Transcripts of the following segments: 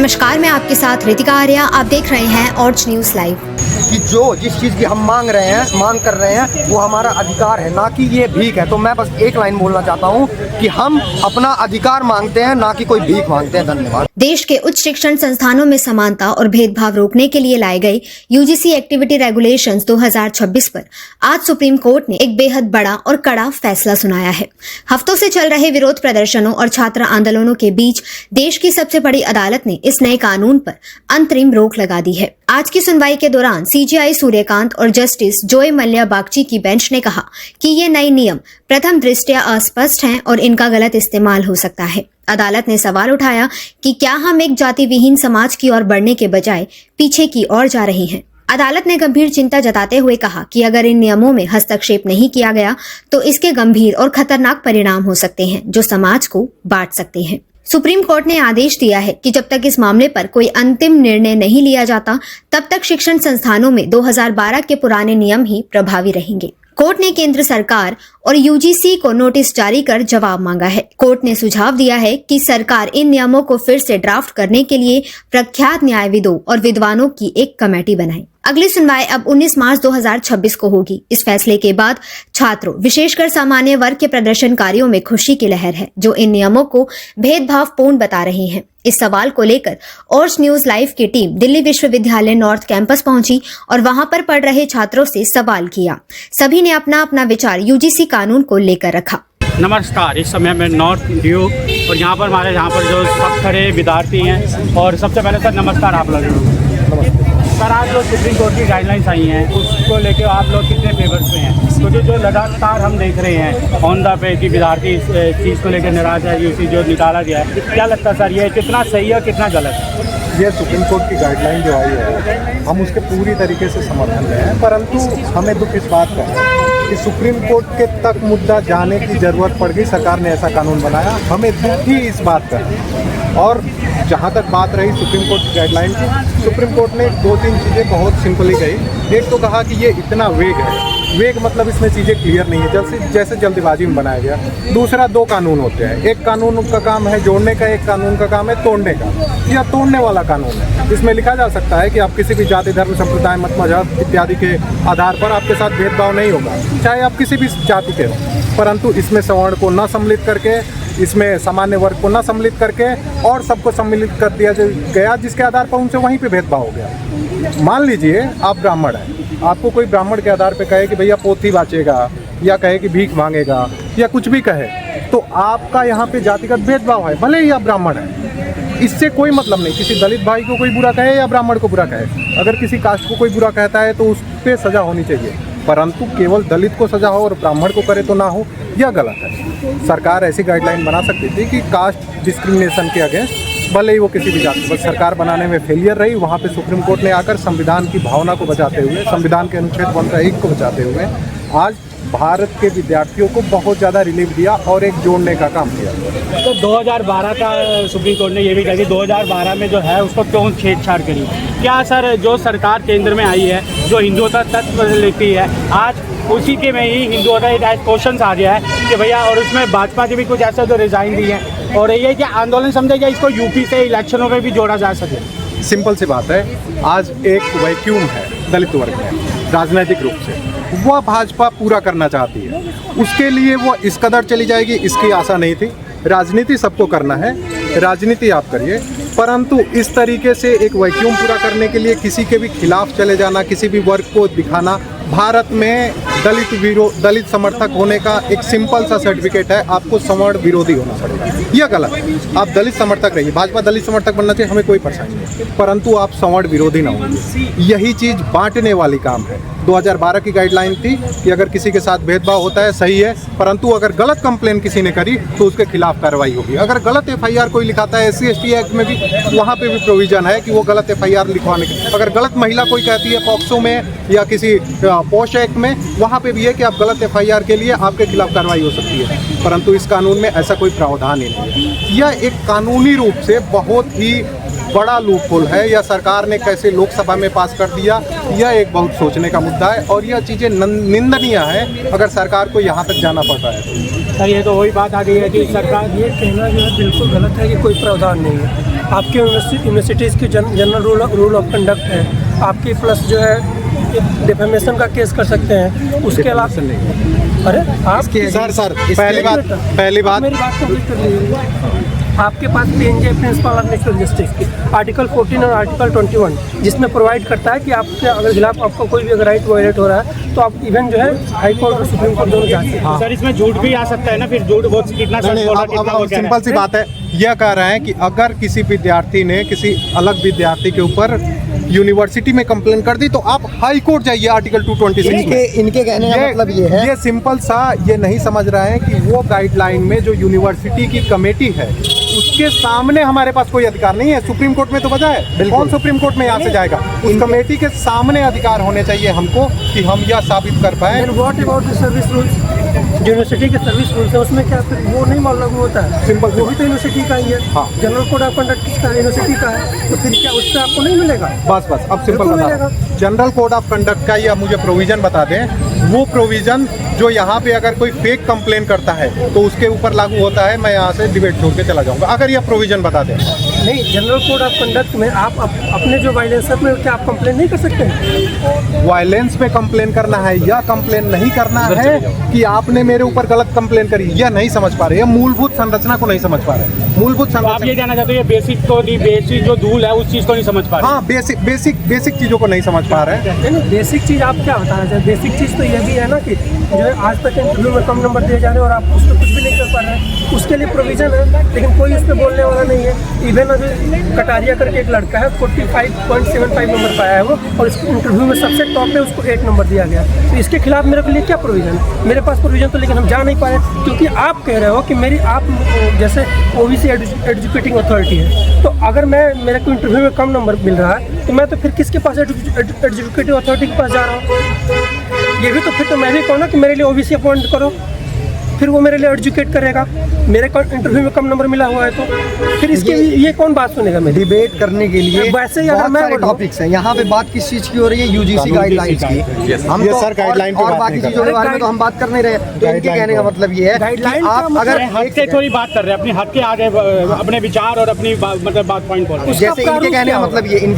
नमस्कार, मैं आपके साथ रितिका आर्या। आप देख रहे हैं ऑर्ज न्यूज लाइव। कि जिस चीज़ की हम मांग कर रहे हैं वो हमारा अधिकार है, ना कि ये भीख है। तो मैं बस एक लाइन बोलना चाहता हूँ कि हम अपना अधिकार मांगते हैं, ना कि कोई भीख मांगते हैं। धन्यवाद। देश के उच्च शिक्षण संस्थानों में समानता और भेदभाव रोकने के लिए लाए गए यूजीसी एक्टिविटी रेगुलेशंस 2026 पर आज सुप्रीम कोर्ट ने एक बेहद बड़ा और कड़ा फैसला सुनाया है। हफ्तों से चल रहे विरोध प्रदर्शनों और छात्र आंदोलनों के बीच देश की सबसे बड़ी अदालत ने इस नए कानून पर अंतरिम रोक लगा दी है। आज की सुनवाई के दौरान सीजेआई सूर्यकांत और जस्टिस जोय मल्ल्या बागची की बेंच ने कहा कि ये नए नियम प्रथम दृष्टया अस्पष्ट हैं और इनका गलत इस्तेमाल हो सकता है। अदालत ने सवाल उठाया कि क्या हम एक जाति विहीन समाज की ओर बढ़ने के बजाय पीछे की ओर जा रहे हैं। अदालत ने गंभीर चिंता जताते हुए कहा कि अगर इन नियमों में हस्तक्षेप नहीं किया गया तो इसके गंभीर और खतरनाक परिणाम हो सकते हैं जो समाज को बांट सकते हैं। सुप्रीम कोर्ट ने आदेश दिया है कि जब तक इस मामले पर कोई अंतिम निर्णय नहीं लिया जाता तब तक शिक्षण संस्थानों में 2012 के पुराने नियम ही प्रभावी रहेंगे। कोर्ट ने केंद्र सरकार और यूजीसी को नोटिस जारी कर जवाब मांगा है। कोर्ट ने सुझाव दिया है कि सरकार इन नियमों को फिर से ड्राफ्ट करने के लिए प्रख्यात न्यायविदों और विद्वानों की एक कमेटी बनाए। अगली सुनवाई अब 19 मार्च 2026 को होगी। इस फैसले के बाद छात्रों, विशेषकर सामान्य वर्ग के प्रदर्शनकारियों में खुशी की लहर है, जो इन नियमों को भेदभावपूर्ण बता रहे हैं। इस सवाल को लेकर ऑर्ज न्यूज लाइव की टीम दिल्ली विश्वविद्यालय नॉर्थ कैंपस पहुंची और वहां पर पढ़ रहे छात्रों से सवाल किया। सभी ने अपना अपना विचार यूजीसी कानून को लेकर रखा। नमस्कार, इस समय मैं नॉर्थ ड्यू और यहाँ पर जो सब खड़े विद्यार्थी हैं, और सबसे पहले सर नमस्कार आप लोगों को। सर, आज जो सुप्रीम कोर्ट की गाइडलाइंस आई हैं उसको लेके आप लोग कितने फेवर्स में हैं? क्योंकि जो लगातार हम देख रहे हैं ऑन द पे कि विद्यार्थी इस चीज़ को लेकर नाराज है, यूसी जो निकाला गया है, क्या लगता है सर ये कितना सही है कितना गलत है? ये सुप्रीम कोर्ट की गाइडलाइन जो आई है हम उसके पूरी तरीके से समर्थन में हैं, परंतु हमें दुख इस बात का है कि सुप्रीम कोर्ट के तक मुद्दा जाने की ज़रूरत पड़ गई। सरकार ने ऐसा कानून बनाया, हमें दुख ही इस बात का है। और जहाँ तक बात रही सुप्रीम कोर्ट की गाइडलाइन की, सुप्रीम कोर्ट ने 2-3 चीज़ें बहुत सिंपली कही। एक तो कहा कि ये इतना वेग है, वेग मतलब इसमें चीज़ें क्लियर नहीं है, जैसे जल्दबाजी में बनाया गया। दूसरा, 2 कानून होते हैं, एक कानून का काम है जोड़ने का, एक कानून का काम है तोड़ने का। यह तोड़ने वाला कानून है। इसमें लिखा जा सकता है कि आप किसी भी जाति, धर्म, संप्रदाय, मत, मजहब इत्यादि के आधार पर आपके साथ भेदभाव नहीं होगा, चाहे आप किसी भी जाति के हो। परंतु इसमें सवर्ण को न सम्मिलित करके, इसमें सामान्य वर्ग को न सम्मिलित करके और सबको सम्मिलित कर दिया गया, जिसके आधार पर उनसे वहीं पे भेदभाव हो गया। मान लीजिए आप ब्राह्मण हैं, आपको कोई ब्राह्मण के आधार पे कहे कि भैया पोथी बाँचेगा, या कहे कि भीख मांगेगा, या कुछ भी कहे, तो आपका यहाँ पे जातिगत भेदभाव है, भले ही आप ब्राह्मण हैं। इससे कोई मतलब नहीं, किसी दलित भाई को कोई बुरा कहे या ब्राह्मण को बुरा कहे, अगर किसी कास्ट को कोई बुरा कहता है तो उस पर सज़ा होनी चाहिए, परंतु केवल दलित को सज़ा हो और ब्राह्मण को करे तो ना हो, यह गलत है। सरकार ऐसी गाइडलाइन बना सकती थी कि कास्ट डिस्क्रिमिनेशन के अगेंस्ट, भले ही वो किसी भी जाति, बस सरकार बनाने में फेलियर रही। वहाँ पे सुप्रीम कोर्ट ने आकर संविधान की भावना को बचाते हुए, संविधान के अनुच्छेद 1 को बचाते हुए आज भारत के विद्यार्थियों को बहुत ज़्यादा रिलीफ दिया और एक जोड़ने का काम किया। तो 2012 का सुप्रीम कोर्ट ने ये भी कहा कि 2012 में जो है उसको क्यों छेड़छाड़ करी? क्या सर जो सरकार केंद्र में आई है, जो हिंदुत्व तत्व लेती है, आज उसी के में ही हिंदुत्व क्वेश्चन आ गया है कि भैया, और उसमें भाजपा के भी कुछ ऐसे जो रिजाइन दी है, और ये कि आंदोलन समझे क्या इसको यूपी से इलेक्शनों में भी जोड़ा जा सके? सिंपल सी बात है, आज एक वैक्यूम है दलित वर्ग में राजनीतिक रूप से, वह भाजपा पूरा करना चाहती है। उसके लिए वो इस कदर चली जाएगी, इसकी आशा नहीं थी। राजनीति सबको करना है, राजनीति आप करिए, परंतु इस तरीके से एक वैक्यूम पूरा करने के लिए किसी के भी खिलाफ चले जाना, किसी भी वर्ग को दिखाना, भारत में दलित समर्थक होने का एक सिंपल सा सर्टिफिकेट है, आपको सवर्ण विरोधी होना पड़ेगा। यह गलत है। आप दलित समर्थक रहिए, भाजपा दलित समर्थक बनना चाहिए, हमें कोई परेशानी नहीं, परंतु आप सवर्ण विरोधी ना होंगे। यही चीज़ बांटने वाली काम है। 2012 की गाइडलाइन थी कि अगर किसी के साथ भेदभाव होता है सही है, परंतु अगर गलत कंप्लेन किसी ने करी तो उसके खिलाफ कार्रवाई होगी। अगर गलत FIR कोई लिखाता है, SC/ST एक्ट में भी वहाँ पे भी प्रोविजन है कि वो गलत FIR लिखवाने की। अगर गलत महिला कोई कहती है पॉक्सो में या किसी पोश एक्ट में, वहाँ पे भी है कि आप गलत FIR के लिए आपके खिलाफ कार्रवाई हो सकती है, परंतु इस कानून में ऐसा कोई प्रावधान ही नहीं है। यह एक कानूनी रूप से बहुत ही बड़ा लूपहोल है। यह सरकार ने कैसे लोकसभा में पास कर दिया, यह एक बहुत सोचने का मुद्दा है और यह चीज़ें निंदनीय है अगर सरकार को यहाँ तक जाना पड़ रहा है। सर ये तो वही बात आ गई है कि सरकार ये कहना जो है बिल्कुल गलत है कि कोई प्रावधान नहीं है। आपके यूनिवर्सिटीज़ के जनरल रूल ऑफ कंडक्ट है, आपकी प्लस जो है डिफेमेशन का केस कर सकते हैं। उसके अलावा अरे आप सर पहली बात मेरी बात कंप्लीट कर लीजिए। आपके पास PNJ principle of natural justice article 14 और आर्टिकल 21 जिसमें प्रोवाइड करता है कि आपके अगर खिलाफ आपको कोई भी अगर राइट वायलेट हो रहा है तो आप इवन जो है हाई कोर्ट और सुप्रीम कोर्ट दोनों जा सकते हैं। सर इसमें झूठ भी आ सकता है ना, फिर झूठ बहुत कितना सच बोला कितना वो कह रहा है। सिंपल सी बात है, यह कह रहे हैं कि अगर किसी विद्यार्थी ने किसी अलग विद्यार्थी के ऊपर यूनिवर्सिटी में कंप्लेन कर दी तो आप हाई कोर्ट जाइए आर्टिकल 226 में। इनके कहने का मतलब ये है, ये सिंपल सा ये नहीं समझ रहे हैं कि वो गाइडलाइन में जो यूनिवर्सिटी की कमेटी है उसके सामने हमारे पास कोई अधिकार नहीं है। सुप्रीम कोर्ट में तो वजह है, कौन सुप्रीम कोर्ट में यहाँ से जाएगा? उस कमेटी के सामने अधिकार होने चाहिए हमको कि हम यह साबित कर पाए। What about the service rules? University के सर्विस रूल्स है, उसमें क्या फिर वो नहीं लागू होता है? सिंपल वो भी तो यूनिवर्सिटी का ही है। हाँ। जनरल कोड ऑफ कंडक्ट किसका? यूनिवर्सिटी का है। तो फिर क्या उससे आपको नहीं मिलेगा? बस अब सिंपल बता, जनरल कोड ऑफ कंडक्ट का या मुझे प्रोविजन बता दें, वो प्रोविजन जो यहाँ पे अगर कोई फेक कंप्लेन करता है तो उसके ऊपर लागू होता है। मैं यहाँ से डिबेट छोड़ के चला जाऊँगा अगर यह प्रोविजन बता दें। नहीं, जनरल कोड ऑफ कंडक्ट में आप अपने जो वायलेंस में क्या आप कंप्लेन नहीं कर सकते? वायलेंस में कंप्लेन करना है या कंप्लेन नहीं करना है कि आपने मेरे ऊपर गलत कंप्लेन करी, यह नहीं समझ पा रहे, यह मूलभूत संरचना को नहीं समझ पा रहे। मूलभूत तो आप ये कहना चाहते हैं बेसिक को नहीं, बेसिक जो रूल है उस चीज़ को नहीं समझ पा रहे? हाँ, बेसिक चीज़ों को नहीं समझ पा रहे हैं। नहीं, बेसिक चीज़ आप क्या बताना चाहते हैं? बेसिक चीज़ तो यह भी है ना कि जो है आज तक इंटरव्यू में कम नंबर दिए जा रहे हैं और आप उस पर कुछ भी नहीं कर पा रहे हैं। उसके लिए प्रोविजन है लेकिन कोई उस पर बोलने वाला नहीं है। इवन अभी कटारिया करके एक लड़का है 45.75 नंबर पाया है वो, और इसको इंटरव्यू में सबसे टॉप पे उसको 8 नंबर दिया गया। तो इसके खिलाफ मेरे के लिए क्या प्रोविज़न है? मेरे पास प्रोविज़न तो, लेकिन हम जा नहीं पा रहे क्योंकि आप कह रहे हो कि मेरी आप जैसे OBC एजुकेटिंग अथॉरिटी है, तो अगर मेरे को इंटरव्यू में कम नंबर मिल रहा है तो मैं तो फिर किसके पास एजुकेटिव अथॉरिटी के पास जा रहा हूँ? ये भी तो फिर तो मैं भी कहूँ ना कि मेरे लिए OBC अपॉइंट करो, फिर वो मेरे लिए एजुकेट करेगा। मेरे को इंटरव्यू में कम नंबर मिला हुआ है तो फिर इसके ये कौन बात सुनेगा? मेरी डिबेट करने के लिए वैसे ही बहुत सारे टॉपिक्स हैं। यहाँ पे बात किस चीज़ की हो रही है? UGC गाइडलाइंस की। हम ये तो सर गाइडलाइन पे और बात बाकी नहीं कर चीज़ों के बारे में तो हम बात कर नहीं रहे। तो इनके कहने का मतलब ये है कि आप अगर हद से थोड़ी बात कर रहे हैं, अपनी हद के आगे अपने विचार और अपनी मतलब बात पॉइंट बोल रहे हैं। जैसे इनके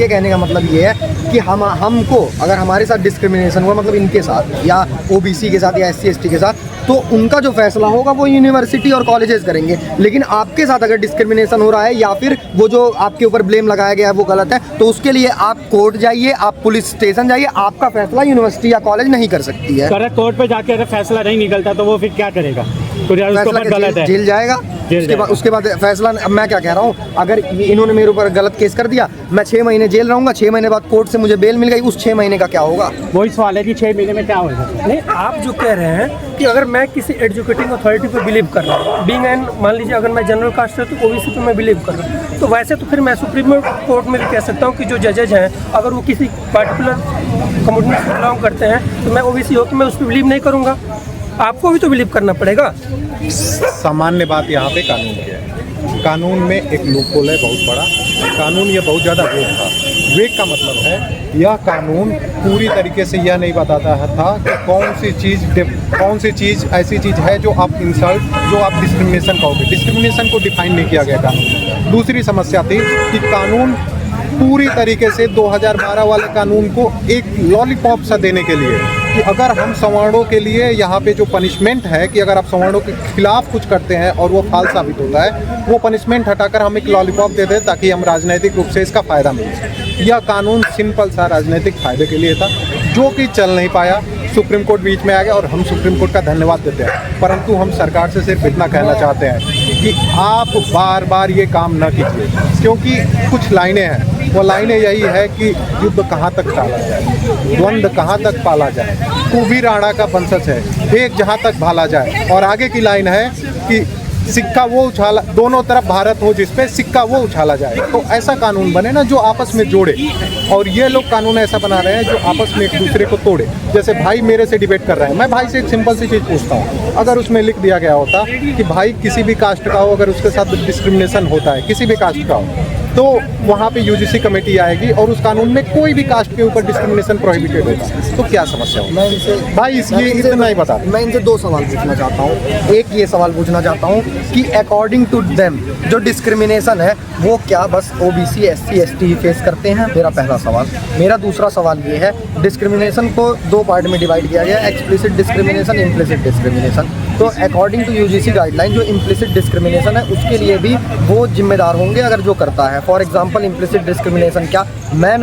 कहने का मतलब ये है कि हमको अगर हमारे साथ डिस्क्रिमिनेशन हुआ, मतलब इनके साथ या OBC के साथ या SC ST के साथ, तो उनका जो फैसला होगा वो यूनिवर्सिटी और कॉलेजेस करेंगे। लेकिन आपके साथ अगर डिस्क्रिमिनेशन हो रहा है या फिर वो जो आपके ऊपर ब्लेम लगाया गया है वो गलत है, तो उसके लिए आप कोर्ट जाइए, आप पुलिस स्टेशन जाइए। आपका फैसला यूनिवर्सिटी या कॉलेज नहीं कर सकती है। अगर कोर्ट पे जाके अगर फैसला नहीं निकलता तो वो फिर क्या करेगा? तो यार उसके ऊपर गलत है, जेल जाएगा। उसके बाद फैसला, अब मैं क्या कह रहा हूँ, अगर इन्होंने मेरे ऊपर गलत केस कर दिया, मैं 6 महीने जेल रहूंगा, 6 महीने बाद कोर्ट से मुझे बेल मिल गई, उस 6 महीने का क्या होगा? वही सवाल है कि 6 महीने में क्या होगा? नहीं, आप जो कह रहे हैं कि अगर मैं किसी एजुकेटिंग अथॉरिटी पे बिलीव कर रहा हूँ, बीइंग एन, मान लीजिए अगर मैं जनरल कास्ट है तो OBC पे मैं बिलीव कर रहा हूँ, तो वैसे तो फिर मैं सुप्रीम कोर्ट में भी कह सकता हूँ कि जो जजेज हैं अगर वो किसी पार्टिकुलर कम्युनिटी से बिलोंग करते हैं तो मैं OBC हो कि मैं उस पर बिलीव नहीं करूँगा। आपको भी तो बिलीव करना पड़ेगा। सामान्य बात यहाँ पे कानून की है। कानून में एक लूपहोल है बहुत बड़ा। कानून ये बहुत ज़्यादा वेग था। वेग का मतलब है यह कानून पूरी तरीके से यह नहीं बताता था कि कौन सी चीज़ ऐसी चीज़ है जो आप इंसल्ट, जो आप डिस्क्रिमिनेशन कहोगे। डिस्क्रिमिनेशन को डिफाइन नहीं किया गया कानून में। दूसरी समस्या थी कि कानून पूरी तरीके से 2012 वाले कानून को एक लॉलीपॉप सा देने के लिए कि अगर हम सवर्णों के लिए यहाँ पे जो पनिशमेंट है कि अगर आप सवर्णों के खिलाफ कुछ करते हैं और वो फाल साबित होता है, वो पनिशमेंट हटाकर हम एक लॉलीपॉप दे दें ताकि हम राजनीतिक रूप से इसका फ़ायदा मिले। यह कानून सिंपल सा राजनीतिक फ़ायदे के लिए था जो कि चल नहीं पाया। सुप्रीम कोर्ट बीच में आ गया और हम सुप्रीम कोर्ट का धन्यवाद देते हैं, परंतु हम सरकार से सिर्फ इतना कहना चाहते हैं कि आप बार बार ये काम न कीजिए, क्योंकि कुछ लाइनें हैं, वो लाइनें यही है कि युद्ध कहाँ तक टाला जाए, द्वंद्व कहाँ तक पाला जाए, कुबी राणा का वंशज है, एक जहाँ तक भाला जाए। और आगे की लाइन है कि सिक्का वो उछाला, दोनों तरफ भारत हो जिसपे सिक्का वो उछाला जाए। तो ऐसा कानून बने ना जो आपस में जोड़े, और ये लोग कानून ऐसा बना रहे हैं जो आपस में एक दूसरे को तोड़े। जैसे भाई मेरे से डिबेट कर रहे हैं, मैं भाई से एक सिंपल सी चीज़ पूछता हूँ, अगर उसमें लिख दिया गया होता कि भाई किसी भी कास्ट का हो, अगर उसके साथ डिस्क्रिमिनेशन होता है, किसी भी कास्ट का हो, तो वहाँ पे यूजीसी कमेटी आएगी और उस कानून में कोई भी कास्ट के ऊपर डिस्क्रिमिनेशन प्रोहिबिटेड होगा, तो क्या समस्या होगी? मैं इनसे भाई ये इतना ही बता। मैं इनसे दो सवाल पूछना चाहता हूँ। एक ये सवाल पूछना चाहता हूँ कि अकॉर्डिंग टू देम जो डिस्क्रिमिनेशन है वो क्या बस ओबीसी एससी एसटी ही फेस करते हैं? मेरा पहला सवाल। मेरा दूसरा सवाल ये है, डिस्क्रिमिनेशन को दो पार्ट में डिवाइड किया गया, एक्सप्लिसिट डिस्क्रिमिनेशन, इम्प्लिसिट डिस्क्रिमिनेशन। तो अकॉर्डिंग टू यूजीसी गाइडलाइन जो इम्प्लिसिट डिस्क्रिमिनेशन है उसके लिए भी वो जिम्मेदार होंगे अगर जो करता है। फॉर एग्जांपल इम्प्लिसिट डिस्क्रिमिनेशन क्या, मैं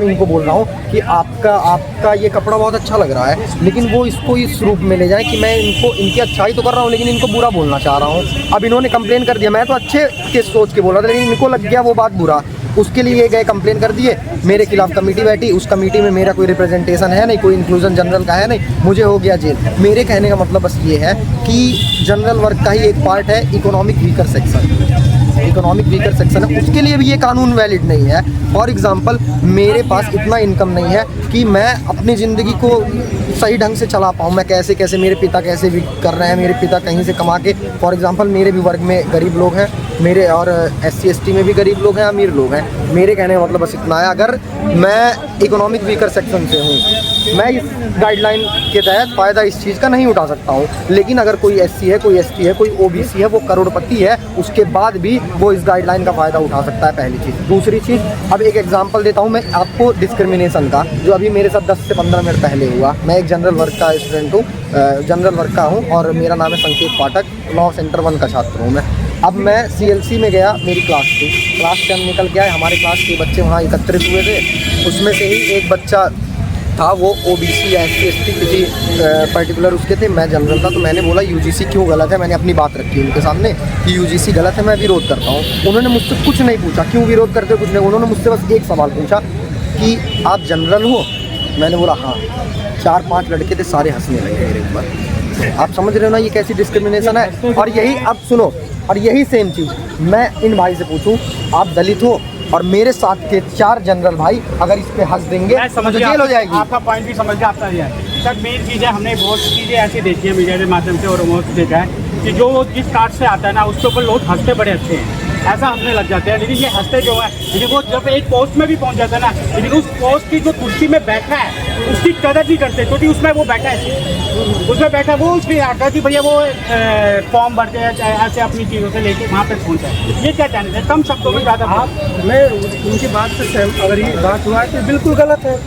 इनको बोल रहा हूँ कि आपका ये कपड़ा बहुत अच्छा लग रहा है, लेकिन वो इसको इस रूप में ले जाए कि मैं इनकी अच्छाई तो कर रहा हूँ लेकिन इनको बुरा बोलना चाह रहा हूँ। अब इन्होंने कंप्लेन कर दिया, मैं तो अच्छे के सोच के बोल रहा था लेकिन इनको लग गया वो बात बुरा, उसके लिए ये गए कंप्लेन कर दिए, मेरे खिलाफ कमेटी बैठी, उस कमेटी में मेरा कोई रिप्रेजेंटेशन है नहीं, कोई इंक्लूजन जनरल का है नहीं, मुझे हो गया जेल। मेरे कहने का मतलब बस ये है कि जनरल वर्ग का ही एक पार्ट है इकोनॉमिक वीकर सेक्शन है, उसके लिए भी ये कानून वैलिड नहीं है। फॉर एग्जांपल मेरे पास इतना इनकम नहीं है कि मैं अपनी ज़िंदगी को सही ढंग से चला पाऊँ। मैं कैसे मेरे पिता कैसे भी कर रहे हैं, मेरे पिता कहीं से कमा के, फॉर एग्जांपल मेरे भी वर्ग में गरीब लोग हैं, मेरे और SC ST में भी गरीब लोग हैं, अमीर लोग हैं। मेरे कहने का मतलब बस इतना है, अगर मैं इकोनॉमिक वीकर सेक्शन से हूँ, मैं इस गाइडलाइन के तहत फ़ायदा इस चीज़ का नहीं उठा सकता हूँ। लेकिन अगर कोई SC है, कोई ST है, कोई OBC है, वो करोड़पति है, उसके बाद भी वो इस गाइडलाइन का फ़ायदा उठा सकता है, पहली चीज़। दूसरी चीज़, अब एक एग्जांपल देता हूँ मैं आपको डिस्क्रिमिनेशन का, जो अभी मेरे साथ 10 से 15 मिनट पहले हुआ। मैं एक जनरल वर्ग का स्टूडेंट हूँ, जनरल वर्ग का हूँ और मेरा नाम है संकेत पाठक, लॉ सेंटर 1 का छात्र हूँ मैं। अब मैं CLC में गया, मेरी क्लास थी, क्लास से हम निकल के आए, हमारे क्लास के बच्चे वहाँ एकत्रित हुए थे, उसमें से ही एक बच्चा था वो OBC या SC ST किसी पर्टिकुलर उसके थे, मैं जनरल था। तो मैंने बोला UGC क्यों गलत है, मैंने अपनी बात रखी उनके सामने कि UGC गलत है, मैं विरोध करता हूँ। उन्होंने मुझसे कुछ नहीं पूछा क्यों विरोध करते हो, कुछ नहीं, उन्होंने मुझसे बस एक सवाल पूछा कि आप जनरल हो? मैंने बोला हाँ। 4-5 लड़के थे, सारे हंसने लगे मेरे ऊपर। आप समझ रहे हो ना ये कैसी डिस्क्रिमिनेशन है? और यही, अब सुनो, और यही सेम चीज़ मैं इन भाई से पूछूं, आप दलित हो और मेरे साथ के 4 जनरल भाई अगर इस पे हंस देंगे तो जेल हो जाएगी। आपका पॉइंट भी समझ गया, आपका ये सर मेन चीज़ है, हमने बहुत चीज़ें ऐसी देखी है मीडिया के माध्यम से और बहुत देखा है कि जो जिस कास्ट से आता है ना उसके ऊपर लोग हंसते बड़े अच्छे हैं, ऐसा हंसने लग जाते हैं। लेकिन ये हंसते जो है, लेकिन वो जब एक पोस्ट में भी पहुंच जाता है ना, लेकिन उस पोस्ट की जो कुर्सी में बैठा है उसकी कदर नहीं करते, क्योंकि उसमें वो बैठा है, उसमें बैठा वो उसकी आता कि भैया वो फॉर्म भरते हैं ऐसे अपनी चीज़ों से लेके वहाँ तक पहुँचा है। ये क्या कहने हैं, कम शब्दों में ज़्यादा मैं उनकी बात से सहमत, अगर ये बात हुआ है तो बिल्कुल गलत है।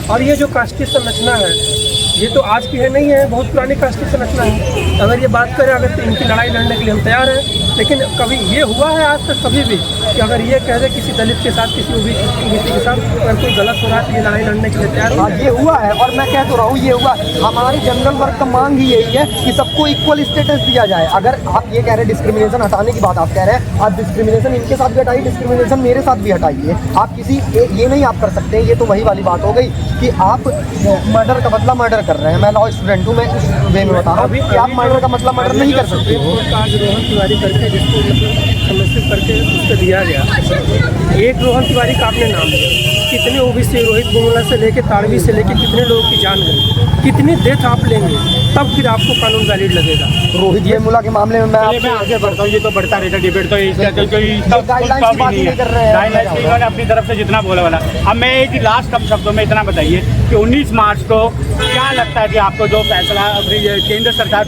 और ये जो कास्टीय संरचना है ये तो आज की है नहीं है, बहुत पुरानी कास्टीय संरचना है। अगर ये बात करें, अगर तो इनकी लड़ाई लड़ने के लिए हम तैयार हैं, लेकिन कभी ये हुआ है आज तक कभी भी कि अगर ये कह दे किसी दलित के साथ, किसी OBC के साथ अगर कोई गलत हो रहा है तो ये लड़ाई लड़ने के लिए तैयार है? हाँ, ये हुआ है और मैं कह तो रहा हूँ ये हुआ। हमारी जनरल वर्ग का मांग ही यही है कि सबको इक्वल स्टेटस दिया जाए। अगर आप ये कह रहे हैं डिस्क्रिमिनेशन हटाने की बात आप कह रहे हैं, आप डिस्क्रिमिनेशन इनके साथ भी हटाइए, डिस्क्रिमिनेशन मेरे साथ भी हटाइए। आप किसी ये नहीं आप कर सकते, ये तो वही वाली बात हो गई कि आप मर्डर का बदला मर्डर कर रहे हैं। मैं लॉ स्टूडेंट हूँ, मैं उस वे में बता रहा हूँ कि आप मर्डर का मतलब मर्डर नहीं कर सकते। आज रोहन तिवारी करके जिसको समर्थित करके उस पर दिया गया, एक रोहन तिवारी का आपने नाम लिया, कितने OBC, रोहित बुमला से लेके ताड़वी से लेके कितने लोगों की जान गई, कितनी डेथ आप लेंगे तब फिर आपको कानून वैलिड लगेगा? रोहित वेमुला के मामले में मैं आगे बढ़ता हूँ, ये तो बढ़ता रहता डिबेट, तो इन्होंने अपनी तरफ से जितना बोला वाला। अब मैं एक लास्ट कम शब्दों में इतना बताइए कि 19 मार्च को क्या लगता है कि आपको जो फैसला केंद्र सरकार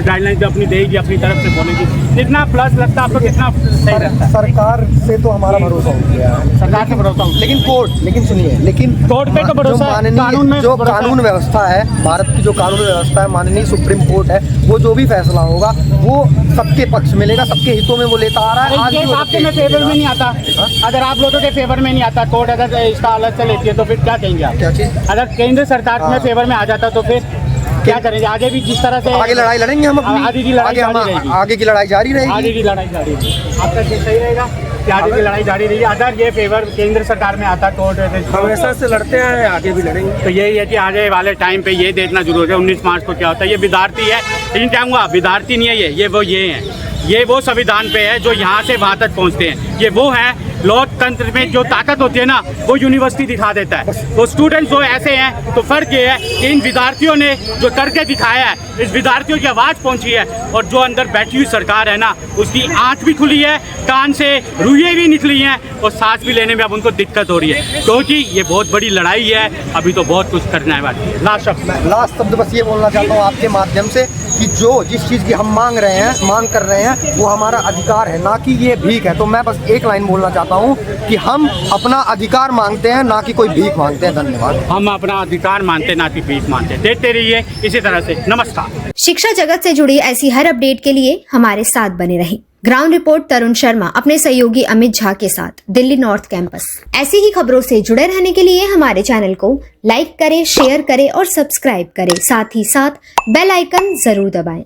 गाइडलाइन जो अपनी देगी, अपनी तरफ से बोलेगी, कितना प्लस लगता है आपको, कितना सही लगता है? सरकार से तो हमारा भरोसा हो गया है, सरकार से भरोसा हो, लेकिन सुनिए, लेकिन कोर्ट पे तो भरोसा है, जो कानून व्यवस्था है, भारत की जो कानून व्यवस्था है, माननीय सुप्रीम कोर्ट है, वो जो भी फैसला होगा वो सबके पक्ष में लेगा, सबके हितों में वो लेता आ रहा है। आपके फेवर में नहीं आता, अगर आप लोगों के फेवर में नहीं आता, कोर्ट अगर इसका अलग से लेती है तो फिर क्या कहेंगे आप? क्या चीज़? अगर केंद्र सरकार में फेवर में आ जाता तो फिर क्या करेंगे? आगे भी जिस तरह से आगे लड़ाई लड़ेंगे हम अपनी, आगे की लड़ाई आगे की लड़ाई जारी रहेगी, आगे की लड़ाई जारी रहेगी। आपका सही रहेगा कि आगे की लड़ाई जारी रहेगी। अगर ये फेवर केंद्र सरकार में आता तो हमेशा से लड़ते हैं, आगे भी लड़ेंगे। तो यही है कि आगे वाले टाइम पे ये देखना जरूरी है 19 मार्च को क्या होता है। ये विद्यार्थी है, लेकिन क्या हुआ, विद्यार्थी नहीं है ये वो ये हैं, ये वो संविधान पे है जो यहाँ से वहाँ तक पहुँचते हैं। ये वो हैं लोकतंत्र में जो ताकत होती है ना, वो यूनिवर्सिटी दिखा देता है। तो स्टूडेंट्स जो ऐसे हैं, तो फर्क ये है कि इन विद्यार्थियों ने जो करके दिखाया है, इस विद्यार्थियों की आवाज़ पहुंची है, और जो अंदर बैठी हुई सरकार है ना, उसकी आँख भी खुली है, कान से रुइयाँ भी निकली हैं, और सांस भी लेने में अब उनको दिक्कत हो रही है, क्योंकि ये बहुत बड़ी लड़ाई है। अभी तो बहुत कुछ करना है बाकी। लास्ट शब्द बस ये बोलना चाहता हूँ आपके माध्यम से कि जो जिस चीज़ की हम मांग कर रहे हैं वो हमारा अधिकार है, ना कि ये भीख है। तो मैं बस एक लाइन बोलना चाहता हूँ कि हम अपना अधिकार मांगते हैं, ना कि कोई भीख मांगते हैं। धन्यवाद। हम अपना अधिकार मानते हैं, ना कि भीख मानते हैं। देते रहिए इसी तरह से। नमस्कार। शिक्षा जगत से जुड़ी ऐसी हर अपडेट के लिए हमारे साथ बने रहें। ग्राउंड रिपोर्ट तरुण शर्मा अपने सहयोगी अमित झा के साथ, दिल्ली नॉर्थ कैंपस। ऐसी ही खबरों से जुड़े रहने के लिए हमारे चैनल को लाइक करें, शेयर करें और सब्सक्राइब करें। साथ ही साथ बेल आइकन जरूर दबाएं।